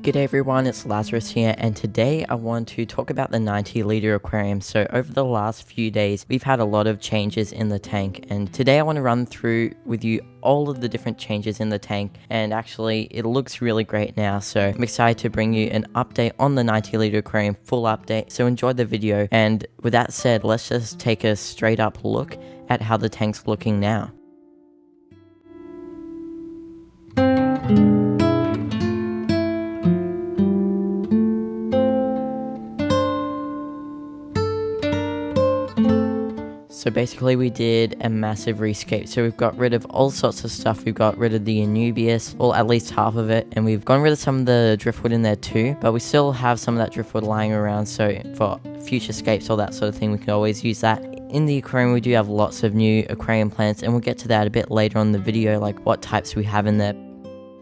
G'day everyone, it's Lazarus here, and today I want to talk about the 90-liter aquarium. So over the last few days, we've had a lot of changes in the tank, and today I want to run through with you all of the different changes in the tank, and actually it looks really great now. So I'm excited to bring you an update on the 90-liter aquarium, full update. So enjoy the video, and with that said, let's just take a straight up look at how the tank's looking now. So basically we did a massive rescape. So we've got rid of all sorts of stuff. We've got rid of the Anubias, or at least half of it, and we've gotten rid of some of the driftwood in there too, but we still have some of that driftwood lying around, so for future scapes, all that sort of thing, we can always use that. In the aquarium we do have lots of new aquarium plants, and we'll get to that a bit later on in the video, like what types we have in there.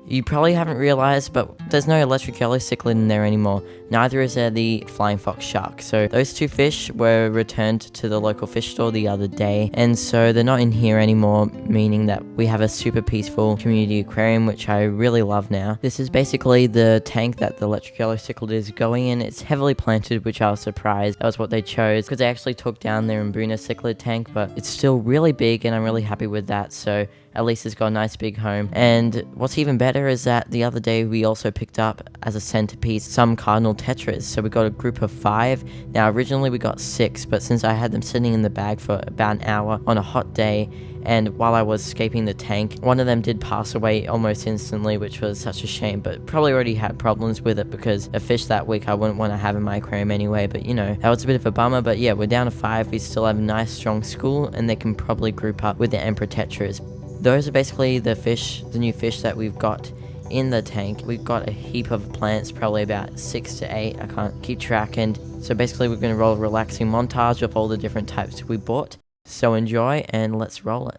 You probably haven't realized, but there's no electric yellow cichlid in there anymore. Neither is there the flying fox shark. So those two fish were returned to the local fish store the other day, and so they're not in here anymore, meaning that we have a super peaceful community aquarium, which I really love now. This is basically the tank that the electric yellow cichlid is going in. It's heavily planted, which I was surprised that was what they chose, because they actually took down their Mbuna cichlid tank, but it's still really big, and I'm really happy with that. So at least it's got a nice big home. And what's even better is that the other day we also picked up as a centerpiece some cardinal tetras. So we got a group of 5. Now originally we got 6, but since I had them sitting in the bag for about an hour on a hot day, and while I was scaping the tank, one of them did pass away almost instantly, which was such a shame, but probably already had problems with it because a fish that week I wouldn't want to have in my aquarium anyway. But you know, that was a bit of a bummer. But yeah, we're down to 5. We still have a nice strong school, and they can probably group up with the emperor tetras. Those are basically the new fish that we've got in the tank. We've got a heap of plants, probably about 6 to 8, I can't keep track. And so basically we're going to roll a relaxing montage of all the different types we bought. So enjoy, and let's roll it.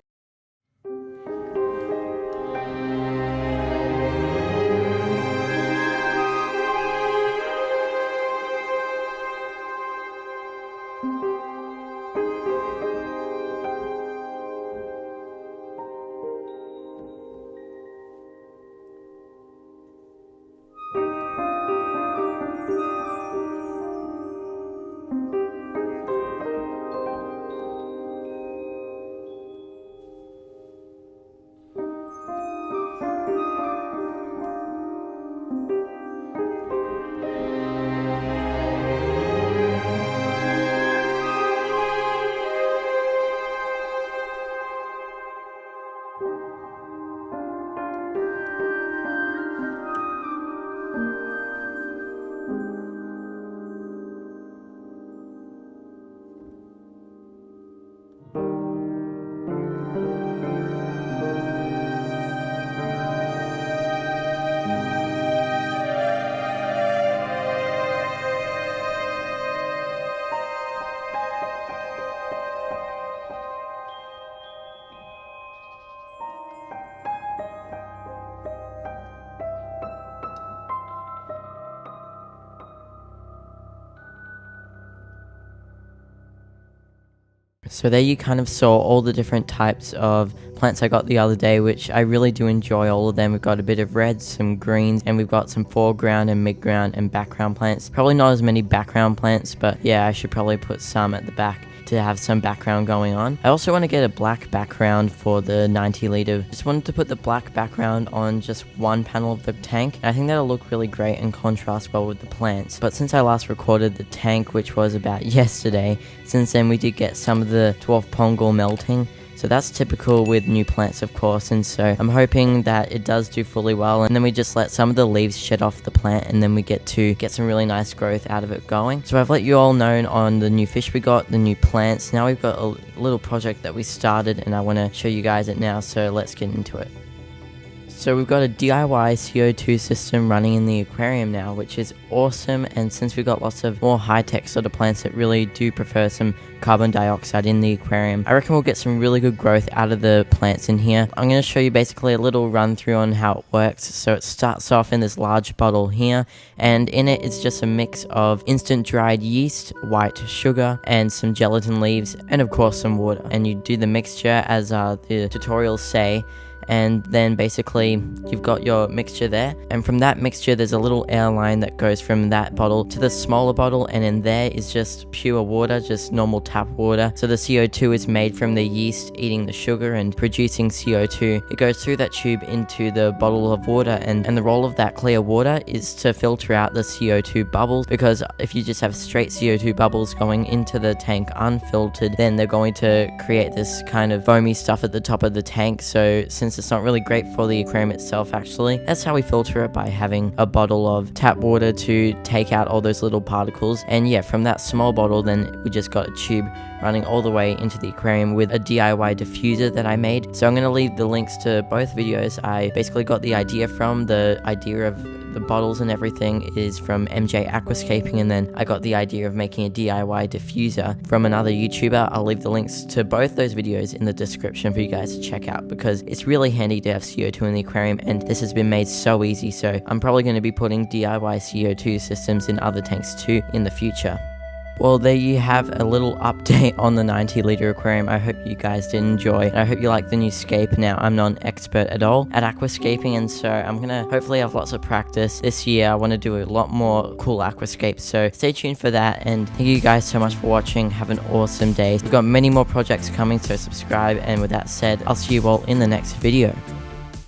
So there you kind of saw all the different types of plants I got the other day, which I really do enjoy all of them. We've got a bit of reds, some greens, and we've got some foreground and midground and background plants. Probably not as many background plants, but yeah, I should probably put some at the back to have some background going on. I also want to get a black background for the 90-liter. Just wanted to put the black background on just one panel of the tank, and I think that'll look really great and contrast well with the plants. But since I last recorded the tank, which was about yesterday, since then we did get some of the dwarf pongal melting. So that's typical with new plants, of course, and so I'm hoping that it does do fully well, and then we just let some of the leaves shed off the plant, and then we get some really nice growth out of it going. So I've let you all know on the new fish we got, the new plants. Now we've got a little project that we started, and I want to show you guys it now, so let's get into it. So we've got a DIY CO2 system running in the aquarium now, which is awesome. And since we've got lots of more high-tech sort of plants that really do prefer some carbon dioxide in the aquarium, I reckon we'll get some really good growth out of the plants in here. I'm going to show you basically a little run through on how it works. So it starts off in this large bottle here, and in it it's just a mix of instant dried yeast, white sugar, and some gelatin leaves, and of course some water. And you do the mixture as the tutorials say. and then basically you've got your mixture there, and from that mixture there's a little air line that goes from that bottle to the smaller bottle, and in there is just pure water, just normal tap water. So the CO2 is made from the yeast eating the sugar and producing CO2. It goes through that tube into the bottle of water, and the role of that clear water is to filter out the CO2 bubbles, because if you just have straight CO2 bubbles going into the tank unfiltered, then they're going to create this kind of foamy stuff at the top of the tank. So since it's not really great for the aquarium itself, actually, that's how we filter it, by having a bottle of tap water to take out all those little particles. And yeah, from that small bottle, then we just got a tube running all the way into the aquarium with a DIY diffuser that I made. So I'm going to leave the links to both videos. I basically got the idea from the idea of the bottles and everything is from MJ Aquascaping, and then I got the idea of making a DIY diffuser from another YouTuber. I'll leave the links to both those videos in the description for you guys to check out, because it's really handy to have CO2 in the aquarium, and this has been made so easy. So I'm probably going to be putting DIY CO2 systems in other tanks too in the future. Well, there you have a little update on the 90-liter aquarium. I hope you guys did enjoy. I hope you like the new scape. Now, I'm not an expert at all at aquascaping, and so I'm going to hopefully have lots of practice. This year, I want to do a lot more cool aquascapes, so stay tuned for that, and thank you guys so much for watching. Have an awesome day. We've got many more projects coming, so subscribe, and with that said, I'll see you all in the next video.